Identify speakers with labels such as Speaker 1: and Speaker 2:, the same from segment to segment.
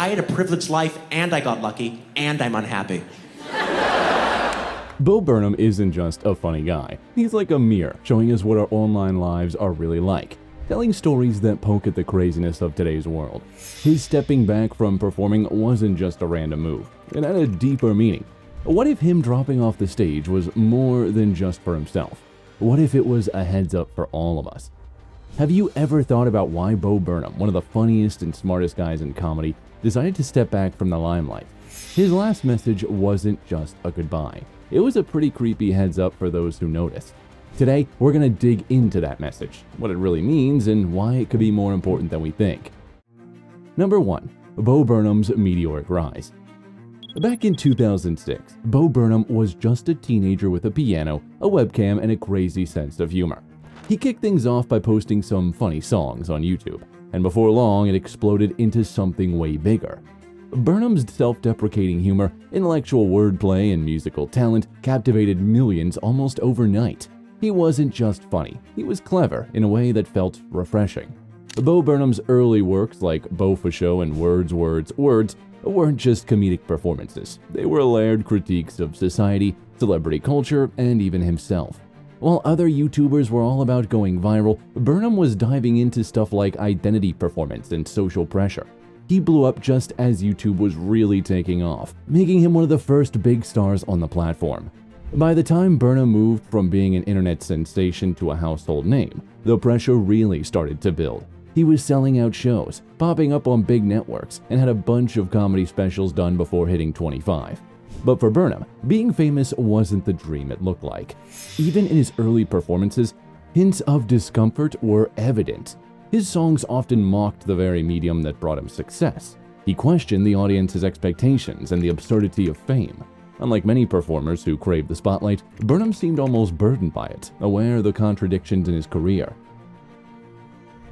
Speaker 1: I had a privileged life, and I got lucky, and I'm unhappy.
Speaker 2: Bo Burnham isn't just a funny guy. He's like a mirror, showing us what our online lives are really like, telling stories that poke at the craziness of today's world. His stepping back from performing wasn't just a random move. It had a deeper meaning. What if him dropping off the stage was more than just for himself? What if it was a heads up for all of us? Have you ever thought about why Bo Burnham, one of the funniest and smartest guys in comedy, decided to step back from the limelight? His last message wasn't just a goodbye. It was a pretty creepy heads up for those who noticed. Today, we're going to dig into that message, what it really means, and why it could be more important than we think. Number 1. Bo Burnham's meteoric rise. Back in 2006, Bo Burnham was just a teenager with a piano, a webcam, and a crazy sense of humor. He kicked things off by posting some funny songs on YouTube, and before long it exploded into something way bigger. Burnham's self-deprecating humor, intellectual wordplay, and musical talent captivated millions almost overnight. He wasn't just funny, he was clever in a way that felt refreshing. Bo Burnham's early works like Bo for Show and Words, weren't just comedic performances. They were layered critiques of society, celebrity culture, and even himself. While other YouTubers were all about going viral, Burnham was diving into stuff like identity performance and social pressure. He blew up just as YouTube was really taking off, making him one of the first big stars on the platform. By the time Burnham moved from being an internet sensation to a household name, the pressure really started to build. He was selling out shows, popping up on big networks, and had a bunch of comedy specials done before hitting 25. But for Burnham, being famous wasn't the dream it looked like. Even in his early performances, hints of discomfort were evident. His songs often mocked the very medium that brought him success. He questioned the audience's expectations and the absurdity of fame. Unlike many performers who crave the spotlight, Burnham seemed almost burdened by it, aware of the contradictions in his career.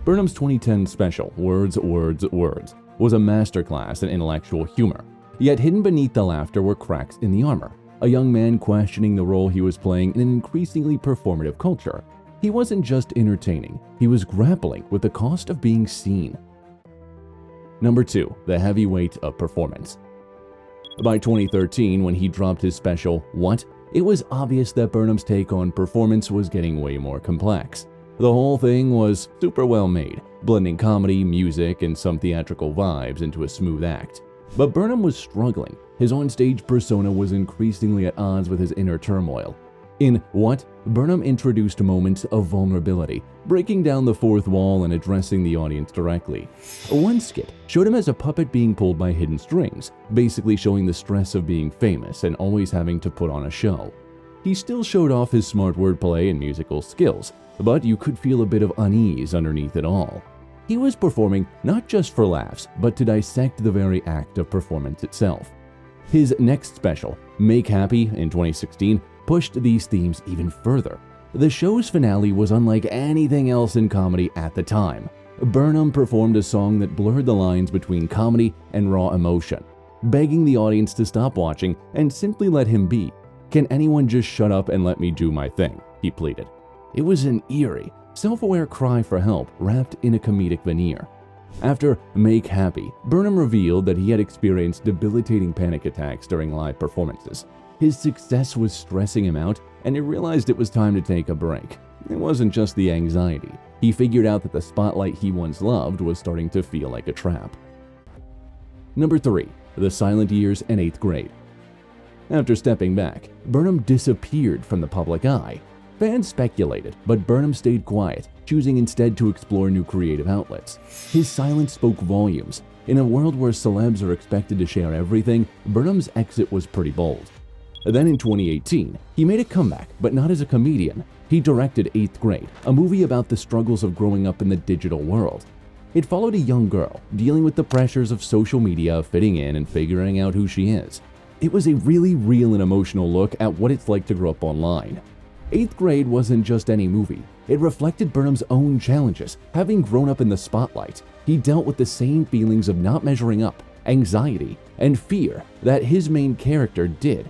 Speaker 2: Burnham's 2010 special, Words, was a masterclass in intellectual humor. Yet hidden beneath the laughter were cracks in the armor. A young man questioning the role he was playing in an increasingly performative culture. He wasn't just entertaining, he was grappling with the cost of being seen. Number 2. The heavy weight of performance. By 2013, when he dropped his special, What?, it was obvious that Burnham's take on performance was getting way more complex. The whole thing was super well made, blending comedy, music, and some theatrical vibes into a smooth act. But Burnham was struggling. His onstage persona was increasingly at odds with his inner turmoil. In What?, Burnham introduced moments of vulnerability, breaking down the fourth wall and addressing the audience directly. One skit showed him as a puppet being pulled by hidden strings, basically showing the stress of being famous and always having to put on a show. He still showed off his smart wordplay and musical skills, but you could feel a bit of unease underneath it all. He was performing not just for laughs, but to dissect the very act of performance itself. His next special, Make Happy, in 2016, pushed these themes even further. The show's finale was unlike anything else in comedy at the time. Burnham performed a song that blurred the lines between comedy and raw emotion, begging the audience to stop watching and simply let him be. "Can anyone just shut up and let me do my thing?" he pleaded. It was an eerie, self-aware cry for help wrapped in a comedic veneer. After Make Happy, Burnham revealed that he had experienced debilitating panic attacks during live performances. His success was stressing him out, and he realized it was time to take a break. It wasn't just the anxiety. He figured out that the spotlight he once loved was starting to feel like a trap. Number 3. The silent years in 8th grade. After stepping back, Burnham disappeared from the public eye. Fans speculated, but Burnham stayed quiet, choosing instead to explore new creative outlets. His silence spoke volumes. In a world where celebs are expected to share everything, Burnham's exit was pretty bold. Then in 2018, he made a comeback, but not as a comedian. He directed 8th Grade, a movie about the struggles of growing up in the digital world. It followed a young girl dealing with the pressures of social media, fitting in, and figuring out who she is. It was a really real and emotional look at what it's like to grow up online. 8th Grade wasn't just any movie. It reflected Burnham's own challenges. Having grown up in the spotlight, he dealt with the same feelings of not measuring up, anxiety, and fear that his main character did.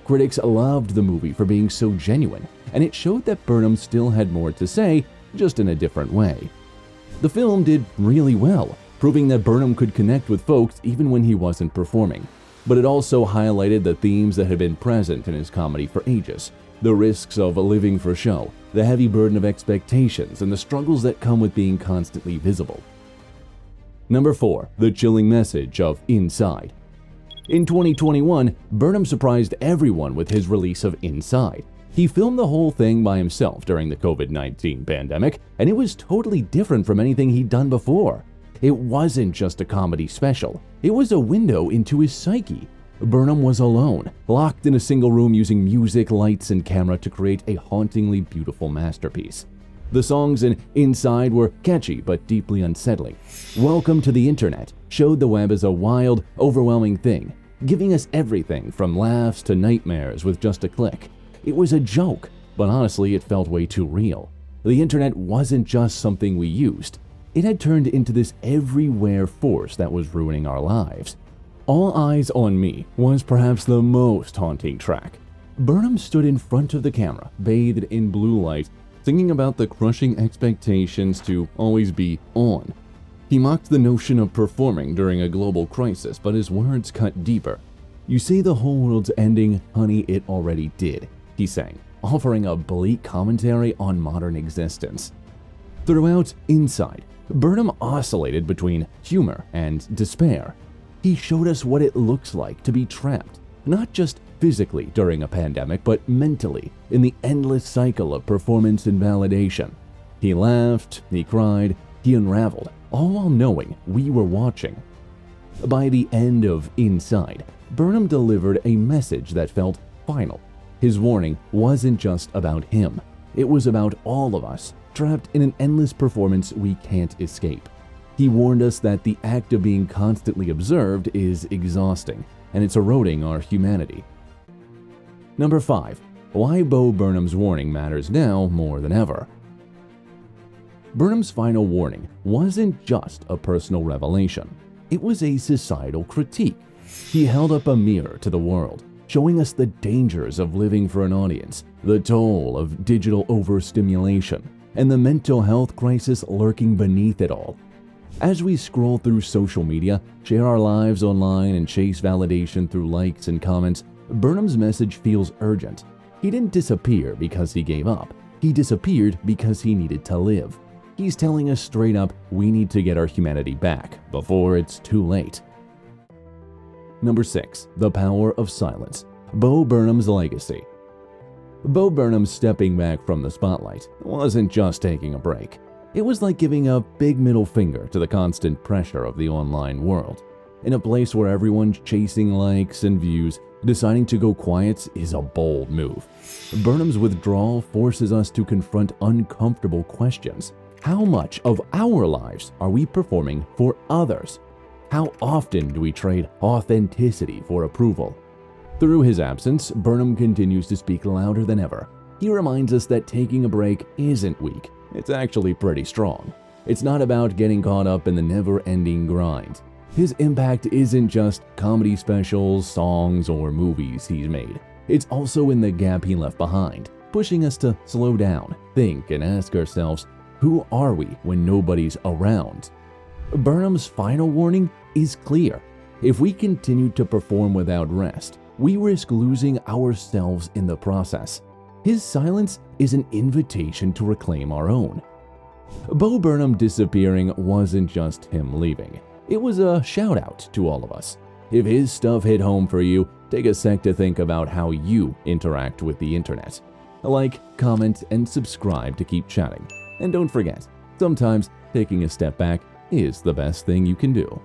Speaker 2: Critics loved the movie for being so genuine, and it showed that Burnham still had more to say, just in a different way. The film did really well. proving that Burnham could connect with folks even when he wasn't performing. But it also highlighted the themes that had been present in his comedy for ages: the risks of living for show, the heavy burden of expectations, and the struggles that come with being constantly visible. Number 4. The chilling message of Inside. In 2021, Burnham surprised everyone with his release of Inside. He filmed the whole thing by himself during the COVID-19 pandemic, and it was totally different from anything he'd done before. It wasn't just a comedy special, it was a window into his psyche. Burnham was alone, locked in a single room using music, lights, and camera to create a hauntingly beautiful masterpiece. The songs in Inside were catchy but deeply unsettling. Welcome to the Internet showed the web as a wild, overwhelming thing, giving us everything from laughs to nightmares with just a click. It was a joke, but honestly it felt way too real. The Internet wasn't just something we used. It had turned into this everywhere force that was ruining our lives. All Eyes on Me was perhaps the most haunting track. Burnham stood in front of the camera, bathed in blue light, singing about the crushing expectations to always be on. He mocked the notion of performing during a global crisis, but his words cut deeper. "You say the whole world's ending, honey, it already did," he sang, offering a bleak commentary on modern existence. Throughout Inside, Burnham oscillated between humor and despair. He showed us what it looks like to be trapped, not just physically during a pandemic, but mentally in the endless cycle of performance and validation. He laughed, he cried, he unraveled, all while knowing we were watching. By the end of Inside, Burnham delivered a message that felt final. His warning wasn't just about him. It was about all of us, trapped in an endless performance we can't escape. He warned us that the act of being constantly observed is exhausting, and it's eroding our humanity. Number 5. Why Bo Burnham's warning matters now more than ever. Burnham's final warning wasn't just a personal revelation. It was a societal critique. He held up a mirror to the world, showing us the dangers of living for an audience, the toll of digital overstimulation, and the mental health crisis lurking beneath it all. As we scroll through social media, share our lives online, and chase validation through likes and comments, Burnham's message feels urgent. He didn't disappear because he gave up. He disappeared because he needed to live. He's telling us straight up we need to get our humanity back before it's too late. Number 6. The Power of Silence. Bo Burnham's Legacy. Bo Burnham stepping back from the spotlight wasn't just taking a break. It was like giving a big middle finger to the constant pressure of the online world. In a place where everyone's chasing likes and views, deciding to go quiet is a bold move. Burnham's withdrawal forces us to confront uncomfortable questions. How much of our lives are we performing for others? How often do we trade authenticity for approval? Through his absence, Burnham continues to speak louder than ever. He reminds us that taking a break isn't weak. It's actually pretty strong. It's not about getting caught up in the never-ending grind. His impact isn't just comedy specials, songs, or movies he's made. It's also in the gap he left behind, pushing us to slow down, think, and ask ourselves, who are we when nobody's around? Burnham's final warning is clear. If we continue to perform without rest, we risk losing ourselves in the process. His silence is an invitation to reclaim our own. Bo Burnham disappearing wasn't just him leaving. It was a shout out to all of us. If his stuff hit home for you, take a sec to think about how you interact with the internet. Like, comment, and subscribe to keep chatting. And don't forget, sometimes taking a step back is the best thing you can do.